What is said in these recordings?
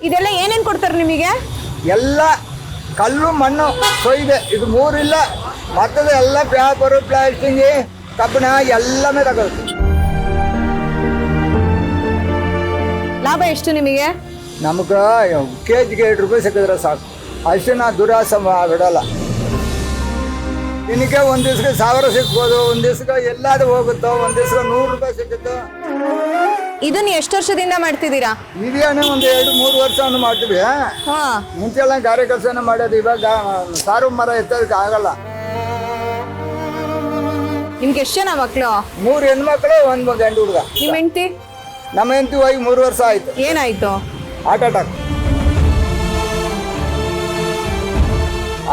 ಇದೆಲ್ಲ ಏನೇನ್ ಕೊಡ್ತಾರೆ ನಿಮಗೆ? ಎಲ್ಲ ಕಲ್ಲು ಮಣ್ಣು ಕೊಯ್ದೆ ಇದು ಮೂರಿಲ್ಲ ಮತ್ತದ ಎಲ್ಲ ಪೇಪರು ಪ್ಲಾಸ್ಟಿಂಗ್ ಕಬ್ಬಣ ಎಲ್ಲமே ತಗೊಳ್ತೀವಿ. ಲಾಭ ಎಷ್ಟು ನಿಮಗೆ? ನಮ್ಗೆ ಕೆಜಿಗೆ 7 ರೂಪಾಯಿ ಸಿಕ್ಕಿದ್ರೆ ಸಾಕು. ಅಷ್ಟು ನಾ ದುರಾಸ ಬಿಡಲ್ಲ. ದಿನಕ್ಕೆ ಒಂದು ದಿವ್ಸಕ್ಕೆ 1000 ಸಿಗ್ಬೋದು, ಒಂದು ದಿವ್ಸಕ್ಕೆ ಎಲ್ಲಾದ್ರೂ ಹೋಗುತ್ತೋ, ಒಂದು ದಿವ್ಸಕ್ಕೆ 100 ರೂಪಾಯಿ ಸಿಕ್ಕುತ್ತೋ. ಇದನ್ನ ಎಷ್ಟು ವರ್ಷದಿಂದ ಮಾಡ್ತಿದ್ದೀರಾ? ಇದೇನೇ ಒಂದು 2-3 ವರ್ಷ ಮಾಡ್ತೀವಿ. ಹಾ, ಮುಂಚೆಲ್ಲ ಗಾರೆ ಕೆಲಸನ ಮಾಡೋದು. ಇವಾಗ ಸಾರು ಮರ ಎತ್ತೋದಕ್ಕೆ ಆಗಲ್ಲ. ನಿಮ್ಗೆ ಎಷ್ಟು ಜನ ಮಕ್ಕಳು? 3 ಹೆಣ್ಮಕ್ಳು 1 ಗಂಡು ಹುಡುಗ. ನಿಮ್ಮ ಹೆಂಡತಿ? ನಮ್ಮ ಹೆಂಡತಿ ಹೋಗಿ 3 ವರ್ಷ ಆಯ್ತು. ಏನಾಯ್ತು? Heart attack.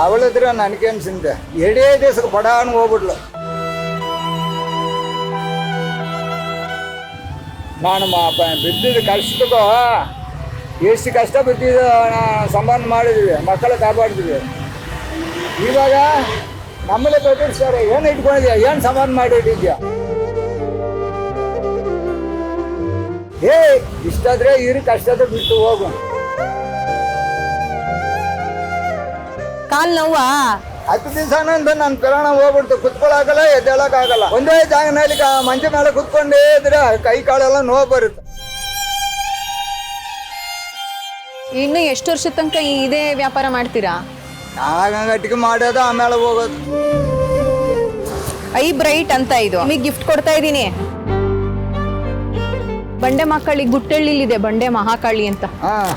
ಅವಳಿದ್ರೆ ನನಗೇನು ಚಿಂತೆ. 2 ದಿವಸಕ್ಕೆ ಪಡಾನು ಹೋಗ್ಬಿಡ್ಲು. ನಾನು ಬಿದ್ದಿದ್ದು ಕಷ್ಟಕ್ಕೂ ಎಷ್ಟು ಕಷ್ಟ ಬಿದ್ದಿದ್ದು ಸಂಬಂಧ ಮಾಡಿದ್ವಿ, ಮಕ್ಕಳು ಕಾಪಾಡಿದ್ವಿ. ಇವಾಗ ನಮ್ಮಲ್ಲೇ ಬೆದರಿಸ್ತಾರೆ, ಏನು ಇಟ್ಕೊಂಡಿದ್ಯಾ, ಏನು ಸಂಬಂಧ ಮಾಡಿಟ್ಟಿದ್ಯಾ? ಇಷ್ಟಾದ್ರೆ ಇರು, ಕಷ್ಟದ ಬಿಟ್ಟು ಹೋಗು. ಕಾಲ್ ನೋವಾ? 10 ದಿವಸನಂತ ನನ್ನ ಪ್ರಾಣ ಹೋಗ್ಬಿಡ್ತು. ಕುತ್ಕೊಳಕಲ್ಲ, ಎದ್ದೇಳಕ್ಕಾಗಲ್ಲ. ಒಂದೇ ಜಾಗನಲ್ಲಿ ಮಂಚ ಮೇಲೆ ಕುತ್ಕೊಂಡೇ ಇದ್ರೆ ಕೈ ಕಾಲೆಲ್ಲ ನೋವು ಬರುತ್ತೆ. ಇನ್ನು ಎಷ್ಟು ವರ್ಷದ ತನಕ ಇದೇ ವ್ಯಾಪಾರ ಮಾಡ್ತೀರಾ? ಗಟ್ಟಿಗೆ ಮಾಡೋದು, ಆಮೇಲೆ ಹೋಗೋದು. ಐ ಬ್ರೈಟ್ ಅಂತ ಇದು ನಿಮಗೆ ಗಿಫ್ಟ್ ಕೊಡ್ತಾ ಇದ್ದೀನಿ. ಬಂಡೆ ಮಕ್ಕಳಿ ಗುಟ್ಟಳ್ಳಿಲಿದೆ ಬಂಡೆ ಮಹಾಕಾಳಿ ಅಂತ.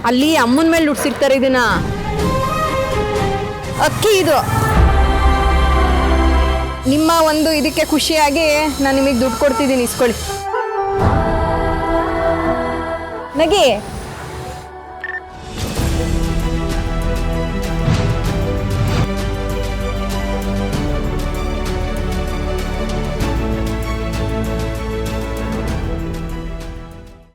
ಅಲ್ಲಿ ಅಮ್ಮನ ಮೇಲೆ ಉಡ್ಸಿರ್ತಾರೆ ಇದನ್ನ. ಅಕ್ಕಿ ಇದು. ನಿಮ್ಮ ಒಂದು ಇದಕ್ಕೆ ಖುಷಿಯಾಗಿ ನಾನು ನಿಮಗೆ ದುಡ್ಡು ಕೊಡ್ತಿದ್ದೀನಿ, ಇಸ್ಕೊಳ್ಳಿ. ನಗಿ.